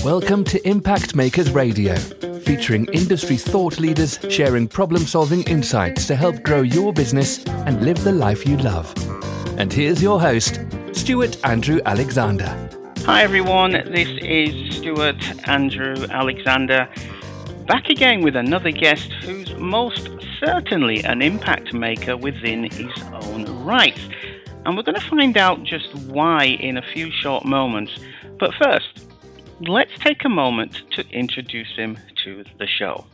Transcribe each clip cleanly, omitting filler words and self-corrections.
Welcome to Impact Makers Radio, featuring industry thought leaders sharing problem-solving insights to help grow your business and live the life you love. And here's your host, Stuart Andrew Alexander. Hi everyone, this is Stuart Andrew Alexander, back again with another guest who's most certainly an impact maker within his own right. And we're going to find out just why in a few short moments. But first, let's take a moment to introduce him to the show.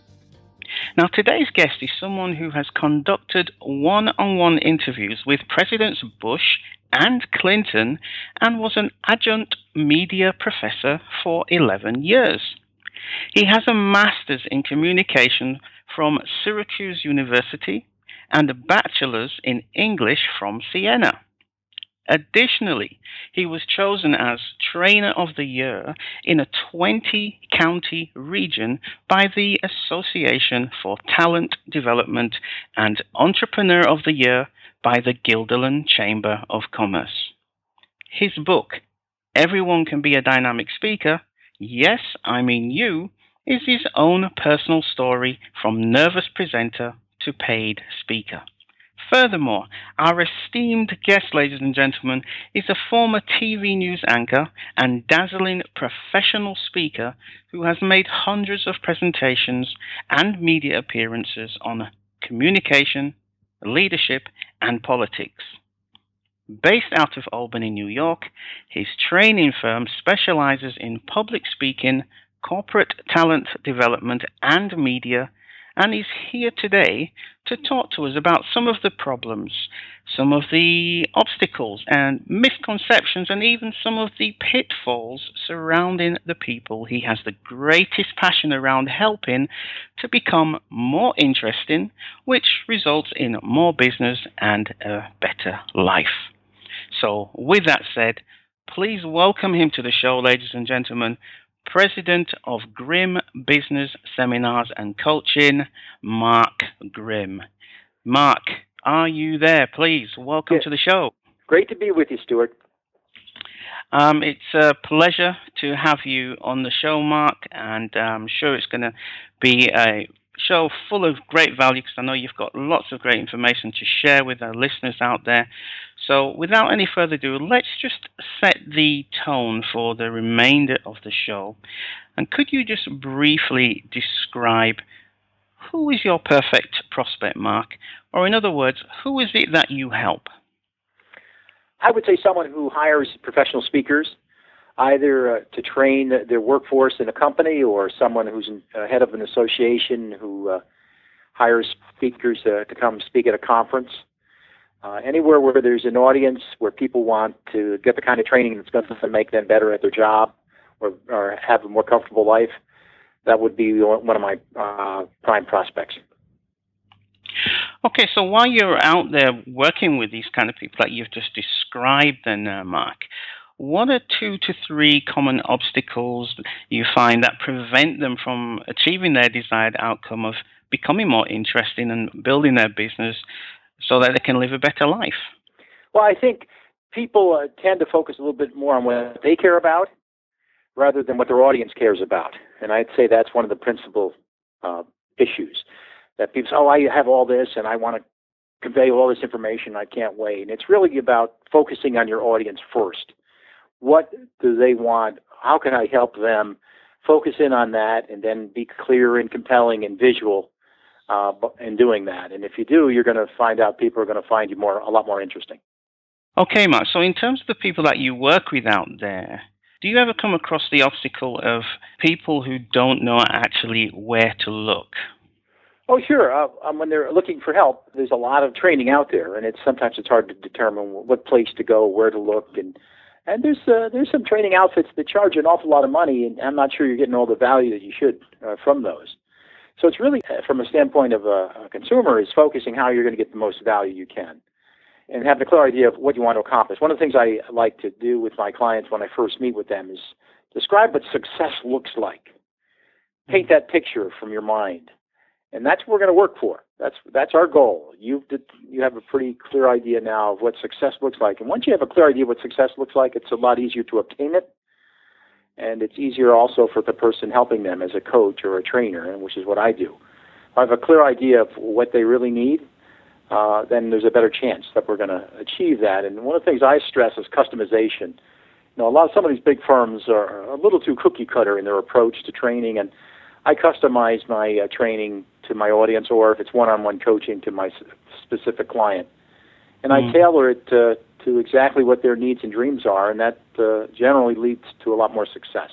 Now, today's guest is someone who has conducted one-on-one interviews with Presidents Bush and Clinton and was an adjunct media professor for 11 years. He has a master's in communication from Syracuse University and a bachelor's in English from Siena. Additionally, he was chosen as Trainer of the Year in a 20-county region by the Association for Talent Development and Entrepreneur of the Year by the Guilderland Chamber of Commerce. His book, Everyone Can Be a Dynamic Speaker, Yes, I Mean You, is his own personal story from nervous presenter to paid speaker. Furthermore, our esteemed guest, ladies and gentlemen, is a former TV news anchor and dazzling professional speaker who has made hundreds of presentations and media appearances on communication, leadership, and politics. Based out of Albany, New York, his training firm specializes in public speaking, corporate talent development, and media, and is here today to talk to us about some of the problems, some of the obstacles and misconceptions, and even some of the pitfalls surrounding the people he has the greatest passion around helping to become more interesting, which results in more business and a better life. So with that said, please welcome him to the show, ladies and gentlemen, President of Grimm Business Seminars and Coaching, Mark Grimm. Mark, are you there? Please, welcome to the show. Great to be with you, Stuart. It's a pleasure to have you on the show, Mark, and I'm sure it's going to be a show full of great value because I know you've got lots of great information to share with our listeners out there. So without any further ado, let's just set the tone for the remainder of the show. And could you just briefly describe who is your perfect prospect, Mark? Or in other words, who is it that you help? I would say someone who hires professional speakers, either to train their workforce in a company or someone who's head of an association who hires speakers to come speak at a conference. Anywhere where there's an audience where people want to get the kind of training that's going to make them better at their job or have a more comfortable life, that would be one of my prime prospects. Okay, so while you're out there working with these kind of people that you've just described then, Mark, what are 2 to 3 common obstacles you find that prevent them from achieving their desired outcome of becoming more interesting and building their business so that they can live a better life? Well, I think people tend to focus a little bit more on what they care about rather than what their audience cares about. And I'd say that's one of the principal issues, that people say, oh, I have all this and I want to convey all this information, I can't wait. And it's really about focusing on your audience first. What do they want? How can I help them? Focus in on that and then be clear and compelling and visual in doing that. And if you do, you're going to find out people are going to find you a lot more interesting. Okay, Mark. So in terms of the people that you work with out there, do you ever come across the obstacle of people who don't know actually where to look? Oh, sure. When they're looking for help, there's a lot of training out there, and sometimes it's hard to determine what place to go, where to look, and there's some training outfits that charge an awful lot of money, and I'm not sure you're getting all the value that you should from those. So it's really, from a standpoint of a consumer, is focusing how you're going to get the most value you can and have a clear idea of what you want to accomplish. One of the things I like to do with my clients when I first meet with them is describe what success looks like. Paint that picture from your mind. And that's what we're going to work for. That's our goal. You have a pretty clear idea now of what success looks like. And once you have a clear idea of what success looks like, it's a lot easier to obtain it. And it's easier also for the person helping them as a coach or a trainer, which is what I do. If I have a clear idea of what they really need, then there's a better chance that we're going to achieve that. And one of the things I stress is customization. Some of these big firms are a little too cookie cutter in their approach to training, and I customize my training to my audience, or if it's one-on-one coaching, to my specific client. And I tailor it to exactly what their needs and dreams are, and that generally leads to a lot more success.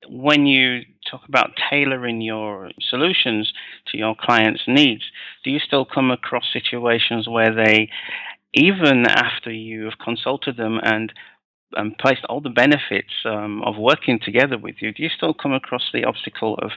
When you talk about tailoring your solutions to your clients' needs, do you still come across situations where they, even after you have consulted them and placed all the benefits of working together with you, do you still come across the obstacle of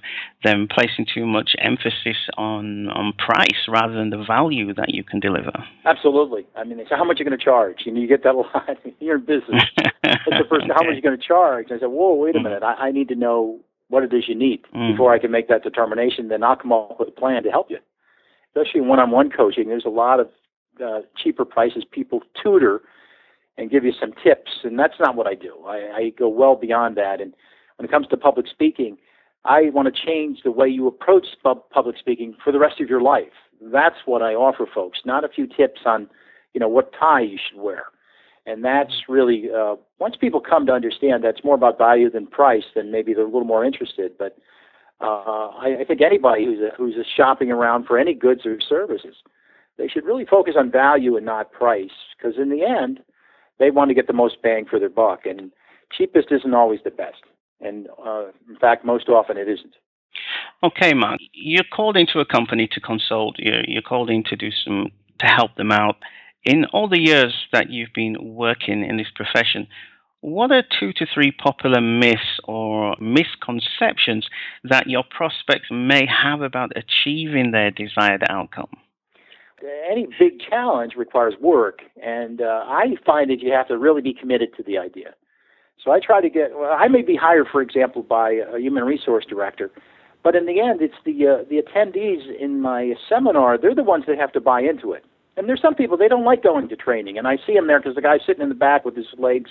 them placing too much emphasis on price rather than the value that you can deliver? Absolutely. I mean, they say, how much are you going to charge? You get that a lot. You're in business. That's the first, how much are you going to charge? I said, whoa, wait a minute. I need to know what it is you need before I can make that determination. Then I'll come up with a plan to help you. Especially in one-on-one coaching, there's a lot of cheaper prices. People tutor and give you some tips, and that's not what I do. I go well beyond that. And when it comes to public speaking, I want to change the way you approach public speaking for the rest of your life. That's what I offer folks, not a few tips on, what tie you should wear. And that's really, once people come to understand that's more about value than price, then maybe they're a little more interested. But I think anybody who's shopping around for any goods or services, they should really focus on value and not price, because in the end, they want to get the most bang for their buck, and cheapest isn't always the best. And in fact, most often it isn't. Okay, Mark, you're called into a company to consult. You're called in to to help them out. In all the years that you've been working in this profession, what are 2 to 3 popular myths or misconceptions that your prospects may have about achieving their desired outcome? Any big challenge requires work, and I find that you have to really be committed to the idea. So I try to I may be hired, for example, by a human resource director, but in the end, it's the attendees in my seminar, they're the ones that have to buy into it. And there's some people, they don't like going to training, and I see him there because the guy's sitting in the back with his legs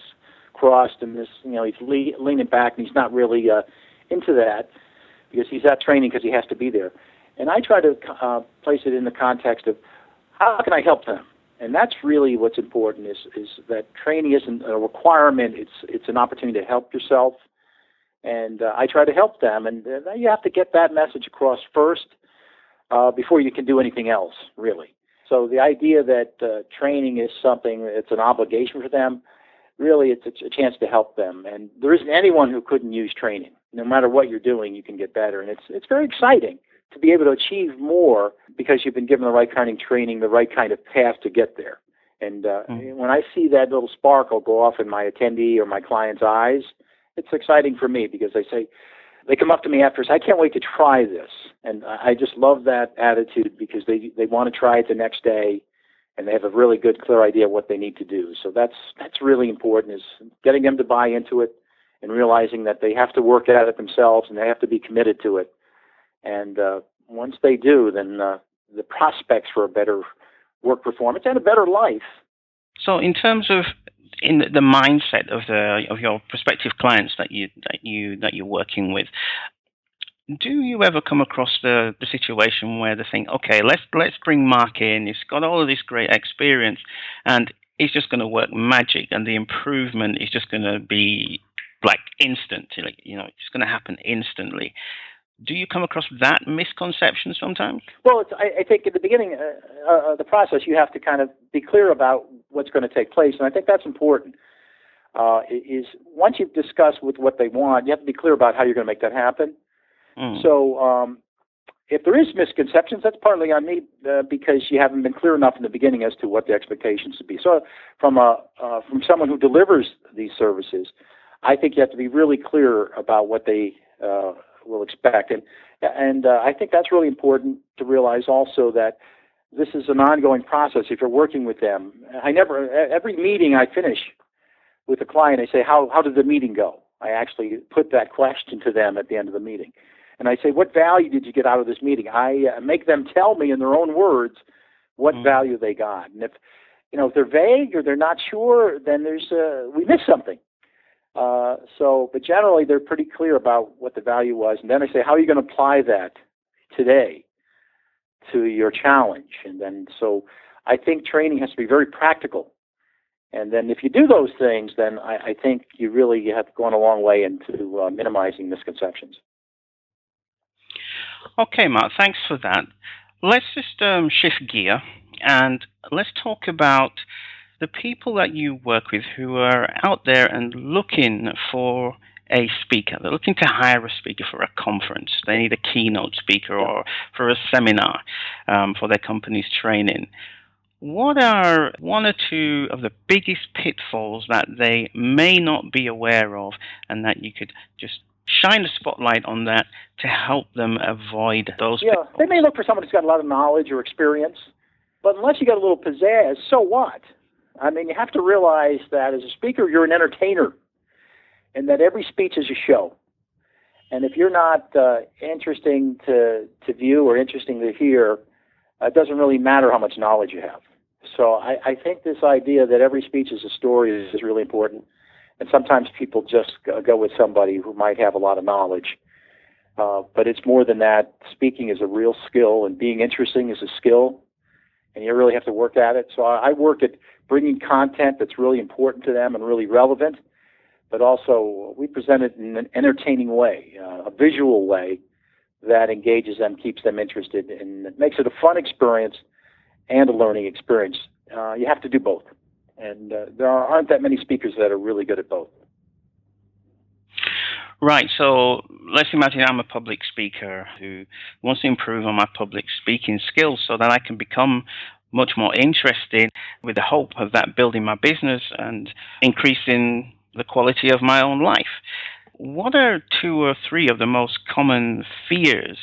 crossed and he's leaning back, and he's not really into that because he's at training because he has to be there. And I try to place it in the context of how can I help them? And that's really what's important is that training isn't a requirement. It's an opportunity to help yourself. And I try to help them. And you have to get that message across first before you can do anything else, really. So the idea that training is something, it's an obligation for them, really it's a chance to help them. And there isn't anyone who couldn't use training. No matter what you're doing, you can get better. And it's very exciting to be able to achieve more because you've been given the right kind of training, the right kind of path to get there. And when I see that little sparkle go off in my attendee or my client's eyes, it's exciting for me because they come up to me after and say, I can't wait to try this. And I just love that attitude because they want to try it the next day and they have a really good, clear idea of what they need to do. So that's really important, is getting them to buy into it and realizing that they have to work at it themselves and they have to be committed to it. And once they do, then the prospects for a better work performance and a better life. So, in terms of the mindset of your prospective clients that you're working with, do you ever come across the situation where they think, okay, let's bring Mark in. He's got all of this great experience, and he's just going to work magic, and the improvement is just going to be like instant. It's going to happen instantly. Do you come across that misconception sometimes? Well, I think at the beginning of the process, you have to kind of be clear about what's going to take place, and I think that's important. Is once you've discussed with what they want, you have to be clear about how you're going to make that happen. So if there is misconceptions, that's partly on me because you haven't been clear enough in the beginning as to what the expectations should be. So from someone who delivers these services, I think you have to be really clear about what they will expect. And I think that's really important to realize also that this is an ongoing process if you're working with them. Every meeting I finish with a client, I say, how did the meeting go? I actually put that question to them at the end of the meeting. And I say, what value did you get out of this meeting? I make them tell me in their own words what value they got. And if they're vague or they're not sure, then we miss something. But generally, they're pretty clear about what the value was. And then I say, how are you going to apply that today to your challenge? And then, so I think training has to be very practical. And then if you do those things, then I think you really have gone a long way into minimizing misconceptions. Okay, Mark, thanks for that. Let's just shift gear and let's talk about the people that you work with who are out there and looking for a speaker. They're looking to hire a speaker for a conference. They need a keynote speaker or for a seminar for their company's training. What are one or two of the biggest pitfalls that they may not be aware of and that you could just shine a spotlight on that to help them avoid those pitfalls? They may look for someone who's got a lot of knowledge or experience, but unless you got a little pizzazz, so what? I mean, you have to realize that as a speaker, you're an entertainer, and that every speech is a show. And if you're not interesting to view or interesting to hear, it doesn't really matter how much knowledge you have. So I think this idea that every speech is a story is really important. And sometimes people just go with somebody who might have a lot of knowledge. But it's more than that. Speaking is a real skill, and being interesting is a skill, and you really have to work at it. So I work at bringing content that's really important to them and really relevant, but also we present it in an entertaining way, a visual way that engages them, keeps them interested, and it makes it a fun experience and a learning experience. You have to do both. And there aren't that many speakers that are really good at both. Right, so let's imagine I'm a public speaker who wants to improve on my public speaking skills so that I can become much more interested, with the hope of that building my business and increasing the quality of my own life. What are two or three of the most common fears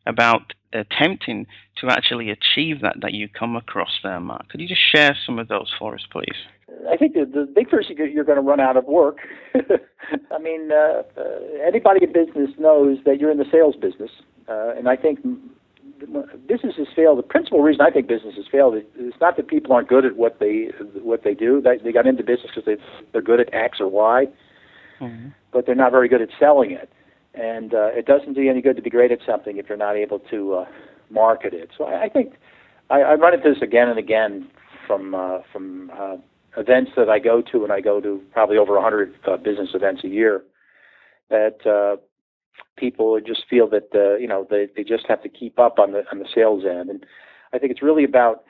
about attempting to actually achieve that you come across there, Mark? Could you just share some of those for us, please? I think the big fear is you're going to run out of work. I mean, anybody in business knows that you're in the sales business. And I think businesses fail. The principal reason I think businesses fail is not that people aren't good at what they do. They got into business because they're good at X or Y, but they're not very good at selling it. And it doesn't do you any good to be great at something if you're not able to market it. So I think I run into this again and again from events that I go to, and I go to probably over 100 business events a year, that people just feel that they just have to keep up on the sales end. And I think it's really about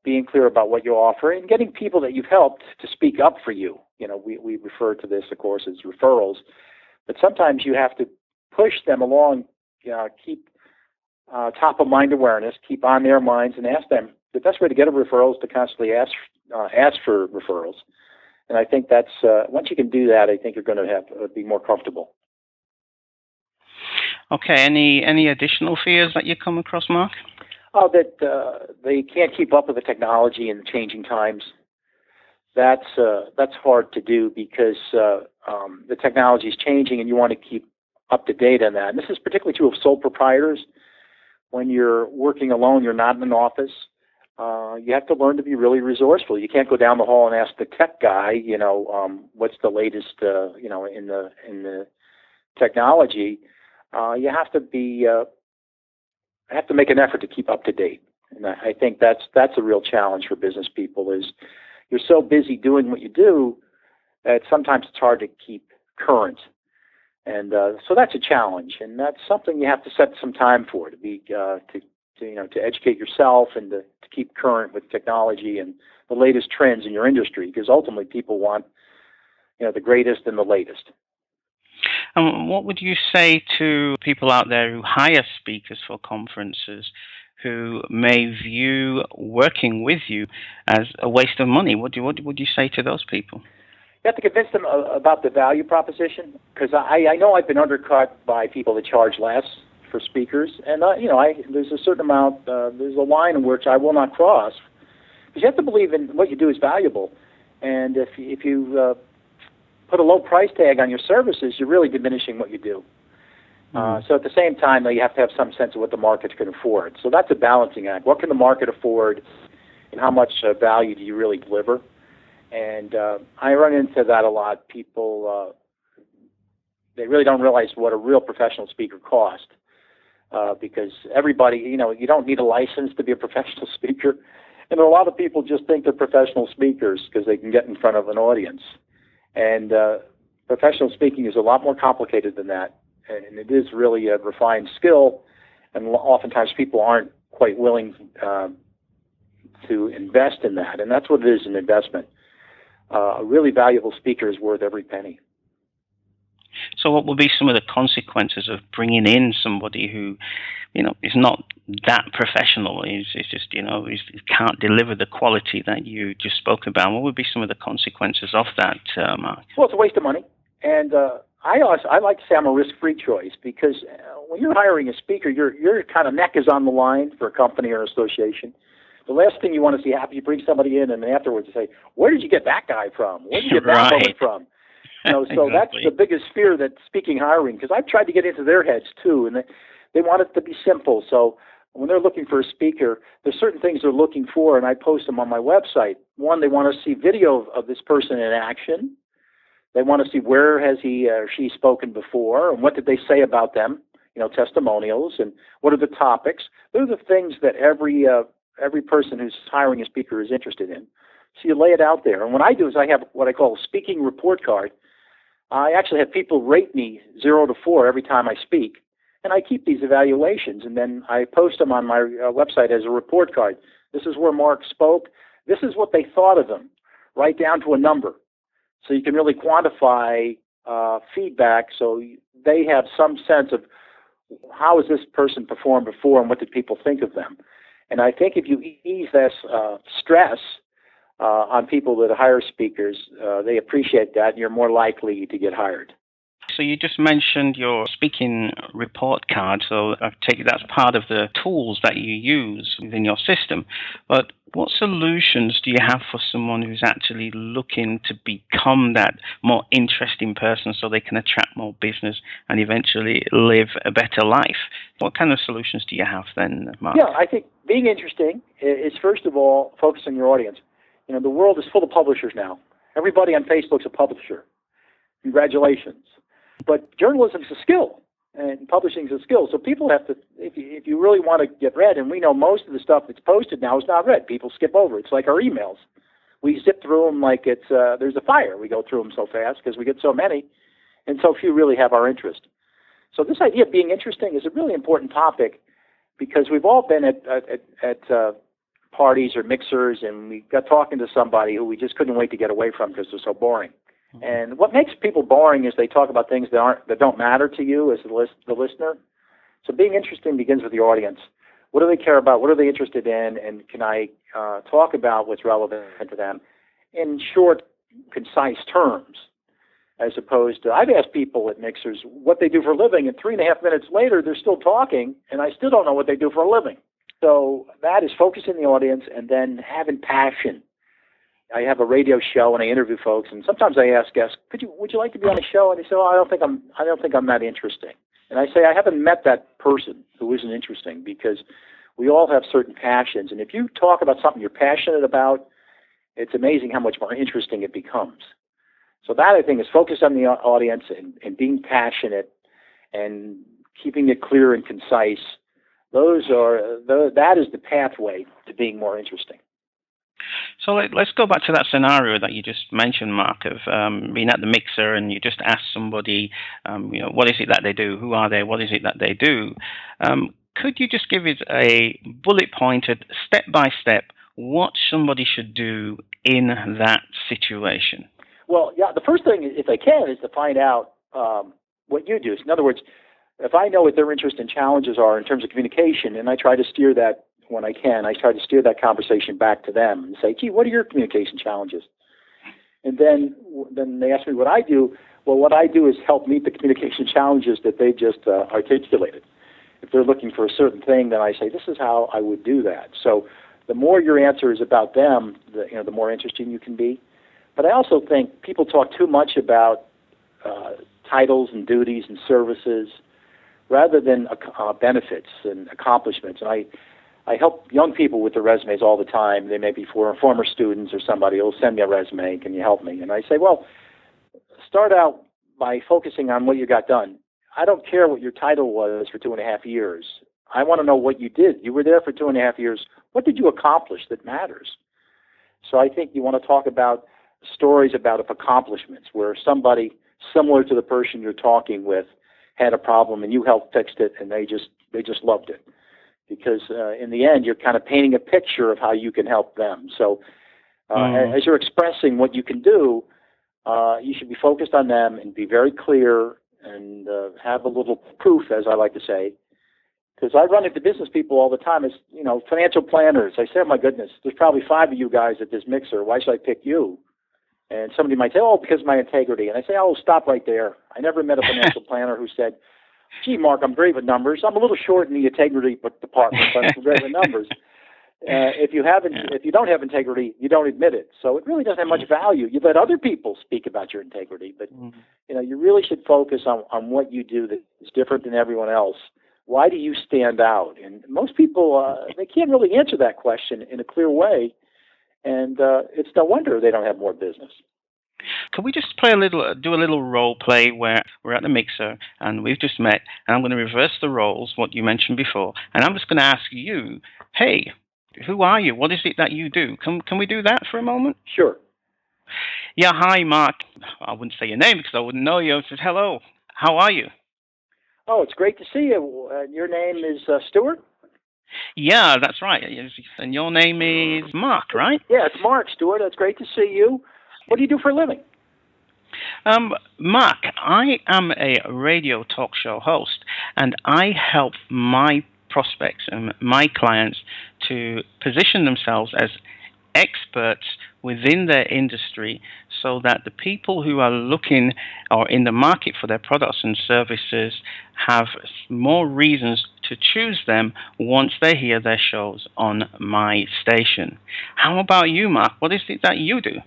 being clear about what you offer and getting people that you've helped to speak up for you. We refer to this, of course, as referrals. But sometimes you have to push them along, keep top of mind awareness, keep on their minds, and ask them. The best way to get a referral is to constantly ask for referrals. And I think that's once you can do that, I think you're going to be more comfortable. Okay. Any additional fears that you come across, Mark? Oh, that they can't keep up with the technology and the changing times. That's hard to do because the technology is changing, and you want to keep up to date on that. And this is particularly true of sole proprietors. When you're working alone, you're not in an office. You have to learn to be really resourceful. You can't go down the hall and ask the tech guy, what's the latest, in the technology. You have to make an effort to keep up to date. And I think that's a real challenge for business people. Is you're so busy doing what you do that sometimes it's hard to keep current. And so that's a challenge, and that's something you have to set some time for, to be to educate yourself and to keep current with technology and the latest trends in your industry, because ultimately people want the greatest and the latest. And what would you say to people out there who hire speakers for conferences who may view working with you as a waste of money? What would you say to those people? You have to convince them about the value proposition, because I know I've been undercut by people that charge less for speakers, and there's a certain amount, there's a line in which I will not cross, because you have to believe in what you do is valuable, and if you put a low price tag on your services, you're really diminishing what you do. So at the same time, you have to have some sense of what the market can afford. So that's a balancing act. What can the market afford, and how much value do you really deliver? And I run into that a lot. People, they really don't realize what a real professional speaker costs, because everybody, you don't need a license to be a professional speaker. And a lot of people just think they're professional speakers because they can get in front of an audience. And professional speaking is a lot more complicated than that. And it is really a refined skill. And oftentimes people aren't quite willing to invest in that. And that's what it is, an investment. A really valuable speaker is worth every penny. So what would be some of the consequences of bringing in somebody who, is not that professional? He's just, he can't deliver the quality that you just spoke about. What would be some of the consequences of that, Mark? Well, it's a waste of money. And I like to say I'm a risk-free choice, because when you're hiring a speaker, your kind of neck is on the line for a company or association. The last thing you want to see happen, you bring somebody in and afterwards you say, where did you get that guy from? Where did you get that woman from? So exactly. That's the biggest fear that speaking hiring, because I've tried to get into their heads too, and they want it to be simple. So when they're looking for a speaker, there's certain things they're looking for, and I post them on my website. One, they want to see video of this person in action. They want to see where has he or she spoken before, and what did they say about them, testimonials, and what are the topics. Those are the things that every person who's hiring a speaker is interested in. So you lay it out there. And what I do is I have what I call a speaking report card. I actually have people rate me 0 to 4 every time I speak. And I keep these evaluations, and then I post them on my website as a report card. This is where Mark spoke. This is what they thought of him, right down to a number. So you can really quantify feedback, so they have some sense of how has this person performed before and what did people think of them. And I think if you ease this stress on people that hire speakers, they appreciate that, and you're more likely to get hired. So you just mentioned your speaking report card, so I take it that's part of the tools that you use within your system. But what solutions do you have for someone who's actually looking to become that more interesting person so they can attract more business and eventually live a better life? What kind of solutions do you have then, Mark? Yeah, I think being interesting is, first of all, focus on your audience. The world is full of publishers now. Everybody on Facebook's a publisher. Congratulations. But journalism's a skill, and publishing's a skill. So people have to, if you really want to get read, and we know most of the stuff that's posted now is not read. People skip over. It's like our emails. We zip through them like it's there's a fire. We go through them so fast because we get so many, and so few really have our interest. So this idea of being interesting is a really important topic, because we've all been at parties or mixers, and we got talking to somebody who we just couldn't wait to get away from because they're so boring. And what makes people boring is they talk about things that don't matter to you as the listener. So being interesting begins with the audience. What do they care about? What are they interested in? And can I talk about what's relevant to them in short, concise terms, as opposed to, I've asked people at mixers what they do for a living, and 3.5 minutes later they're still talking, and I still don't know what they do for a living. So that is focusing the audience and then having passion. I have a radio show and I interview folks, and sometimes I ask guests, would you like to be on a show? And they say, I don't think I'm that interesting. And I say, I haven't met that person who isn't interesting, because we all have certain passions. And if you talk about something you're passionate about, it's amazing how much more interesting it becomes. So that, I think, is focus on the audience and being passionate and keeping it clear and concise. That is the pathway to being more interesting. So let's go back to that scenario that you just mentioned, Mark, of being at the mixer and you just ask somebody, what is it that they do? Who are they? What is it that they do? Could you just give it a bullet-pointed, step-by-step, what somebody should do in that situation? Well, yeah, the first thing, if I can, is to find out what you do. In other words, if I know what their interests and challenges are in terms of communication, and I try to steer that when I can, I try to steer that conversation back to them and say, gee, what are your communication challenges? And then they ask me what I do. Well, what I do is help meet the communication challenges that they just articulated. If they're looking for a certain thing, then I say, this is how I would do that. So the more your answer is about them, the more interesting you can be. But I also think people talk too much about titles and duties and services rather than benefits and accomplishments. And I help young people with their resumes all the time. They may be former students or somebody who will send me a resume. Can you help me? And I say, well, start out by focusing on what you got done. I don't care what your title was for 2.5 years. I want to know what you did. You were there for 2.5 years. What did you accomplish that matters? So I think you want to talk about stories about accomplishments where somebody similar to the person you're talking with had a problem and you helped fix it and they just loved it. Because in the end, you're kind of painting a picture of how you can help them. So as you're expressing what you can do, you should be focused on them and be very clear and have a little proof, as I like to say. Because I run into business people all the time as, financial planners. I say, oh, my goodness, there's probably 5 of you guys at this mixer. Why should I pick you? And somebody might say, oh, because of my integrity. And I say, oh, stop right there. I never met a financial planner who said, gee, Mark, I'm great with numbers. I'm a little short in the integrity department, but I'm great with numbers. If you don't have integrity, you don't admit it. So it really doesn't have much value. You let other people speak about your integrity, but you really should focus on what you do that is different than everyone else. Why do you stand out? And most people, they can't really answer that question in a clear way, and it's no wonder they don't have more business. Can we just do a little role play where we're at the mixer and we've just met, and I'm going to reverse the roles, what you mentioned before, and I'm just going to ask you, hey, who are you? What is it that you do? Can we do that for a moment? Sure. Yeah, hi, Mark. I wouldn't say your name because I wouldn't know you. I said, hello. How are you? Oh, it's great to see you. Your name is Stuart? Yeah, that's right. And your name is Mark, right? Yeah, it's Mark, Stuart. It's great to see you. What do you do for a living? Mark, I am a radio talk show host, and I help my prospects and my clients to position themselves as experts within their industry so that the people who are looking or in the market for their products and services have more reasons to choose them once they hear their shows on my station. How about you, Mark? What is it that you do?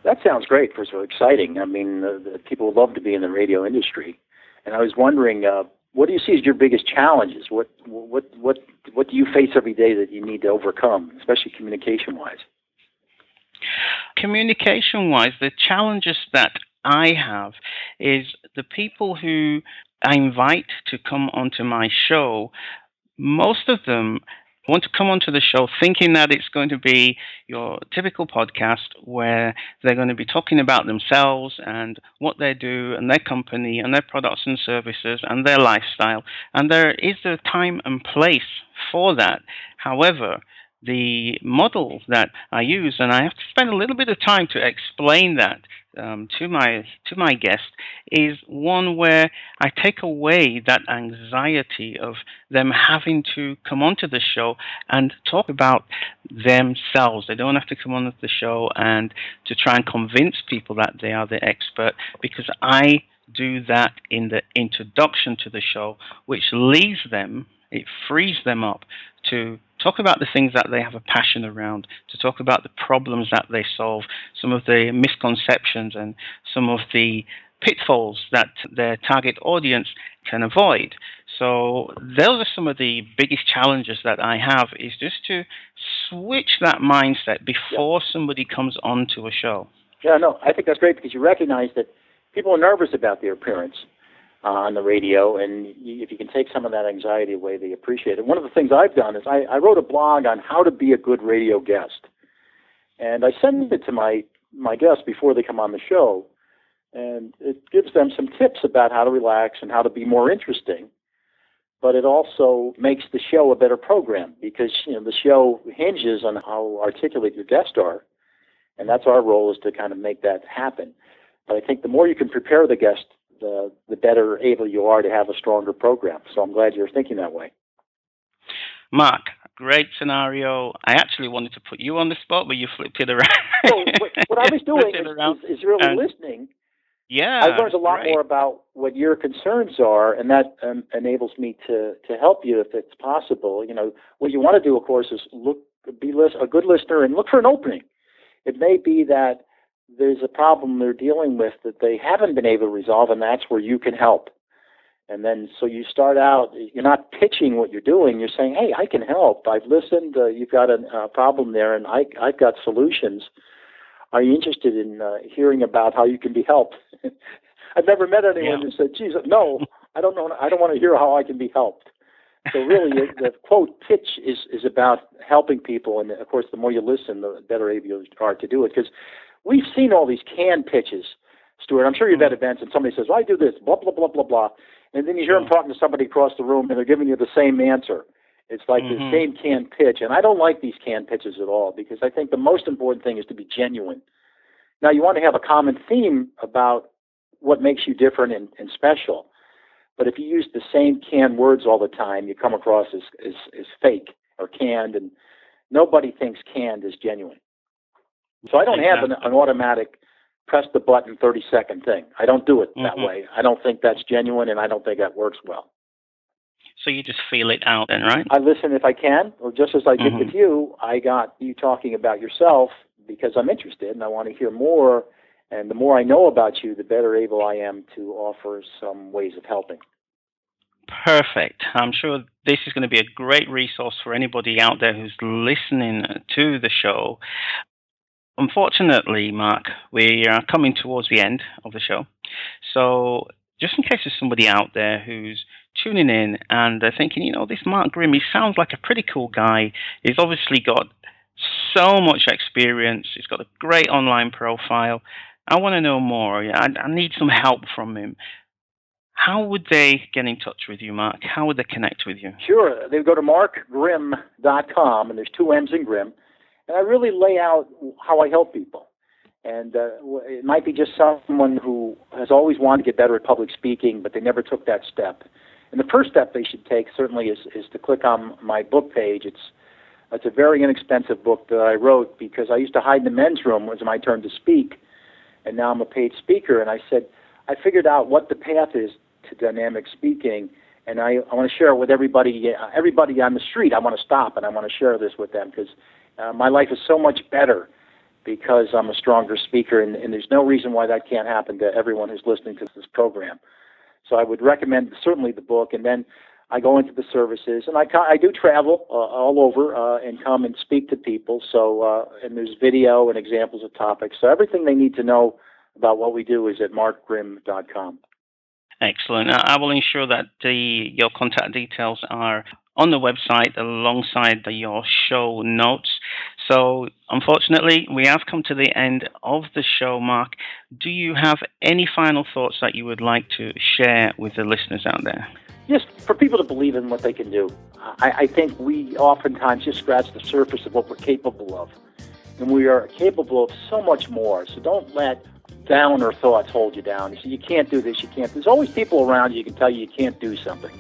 That sounds great. First of all, exciting. I mean, people would love to be in the radio industry. And I was wondering, what do you see as your biggest challenges? What do you face every day that you need to overcome, especially communication-wise? Communication-wise, the challenges that I have is the people who I invite to come onto my show. Most of them want to come onto the show thinking that it's going to be your typical podcast where they're going to be talking about themselves and what they do and their company and their products and services and their lifestyle. And there is a time and place for that. However, the model that I use, and I have to spend a little bit of time to explain that to my guest, is one where I take away that anxiety of them having to come onto the show and talk about themselves. They don't have to come on the show and to try and convince people that they are the expert, because I do that in the introduction to the show, which leaves them, it frees them up to talk about the things that they have a passion around, to talk about the problems that they solve, some of the misconceptions and some of the pitfalls that their target audience can avoid. So those are some of the biggest challenges that I have, is just to switch that mindset before somebody comes onto a show. Yeah, no, I think that's great, because you recognize that people are nervous about their appearance on the radio, and if you can take some of that anxiety away, they appreciate it. One of the things I've done is I wrote a blog on how to be a good radio guest, and I send it to my guests before they come on the show, and it gives them some tips about how to relax and how to be more interesting, but it also makes the show a better program, because the show hinges on how articulate your guests are, and that's our role, is to kind of make that happen. But I think the more you can prepare the guest, the better able you are to have a stronger program. So I'm glad you're thinking that way. Mark, great scenario. I actually wanted to put you on the spot, but you flipped it around. So what I was doing is really listening. Yeah, I learned a lot more about what your concerns are, and that enables me to help you if it's possible. What you want to do, of course, is be a good listener and look for an opening. It may be that there's a problem they're dealing with that they haven't been able to resolve, and that's where you can help. And then, so you start out, you're not pitching what you're doing. You're saying, hey, I can help. I've listened. You've got a problem there, and I've got solutions. Are you interested in hearing about how you can be helped? I've never met anyone who said, geez, no, I don't know. I don't want to hear how I can be helped. So really, the quote pitch is about helping people. And, of course, the more you listen, the better able you are to do it. Because we've seen all these canned pitches, Stuart. I'm sure you've at events, and somebody says, well, I do this, blah, blah, blah, blah, blah. And then you hear them talking to somebody across the room, and they're giving you the same answer. It's like the same canned pitch. And I don't like these canned pitches at all, because I think the most important thing is to be genuine. Now, you want to have a common theme about what makes you different and special. But if you use the same canned words all the time, you come across as fake or canned, and nobody thinks canned is genuine. So I don't have an automatic press the button 30-second thing. I don't do it that way. I don't think that's genuine, and I don't think that works well. So you just feel it out then, right? I listen if I can, or just as I did with you, I got you talking about yourself because I'm interested and I want to hear more. And the more I know about you, the better able I am to offer some ways of helping. Perfect. I'm sure this is going to be a great resource for anybody out there who's listening to the show. Unfortunately, Mark, we are coming towards the end of the show. So just in case there's somebody out there who's tuning in and they're thinking, this Mark Grimm, he sounds like a pretty cool guy. He's obviously got so much experience. He's got a great online profile. I want to know more. I need some help from him. How would they get in touch with you, Mark? How would they connect with you? Sure. They go to markgrimm.com, and there's 2 M's in Grimm. And I really lay out how I help people. And it might be just someone who has always wanted to get better at public speaking, but they never took that step. And the first step they should take certainly is to click on my book page. It's a very inexpensive book that I wrote because I used to hide in the men's room when it was my turn to speak. And now I'm a paid speaker. And I said, I figured out what the path is to dynamic speaking. And I want to share it with everybody on the street. I want to stop and I want to share this with them because my life is so much better because I'm a stronger speaker, and there's no reason why that can't happen to everyone who's listening to this program. So I would recommend certainly the book, and then I go into the services, and I do travel all over and come and speak to people. So and there's video and examples of topics. So everything they need to know about what we do is at markgrimm.com. Excellent. I will ensure that your contact details are on the website alongside your show notes. So, unfortunately, we have come to the end of the show, Mark. Do you have any final thoughts that you would like to share with the listeners out there? Just for people to believe in what they can do. I think we oftentimes just scratch the surface of what we're capable of. And we are capable of so much more. So don't let downer thoughts hold you down. You say, you can't do this, you can't. There's always people around you can tell you can't do something.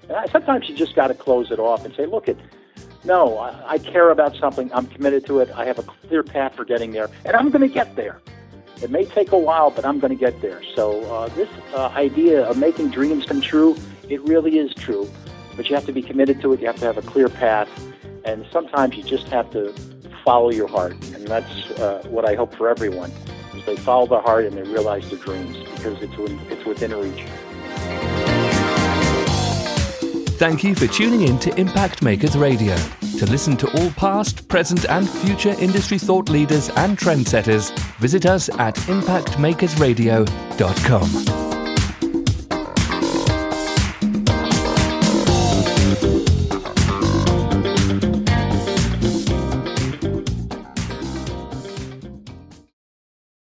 And sometimes you just got to close it off and say, look, no, I care about something. I'm committed to it. I have a clear path for getting there, and I'm going to get there. It may take a while, but I'm going to get there. So this idea of making dreams come true, it really is true. But you have to be committed to it. You have to have a clear path. And sometimes you just have to follow your heart. And that's what I hope for everyone, is they follow their heart and they realize their dreams because it's within reach. Thank you for tuning in to Impact Makers Radio. To listen to all past, present and future industry thought leaders and trendsetters, visit us at impactmakersradio.com.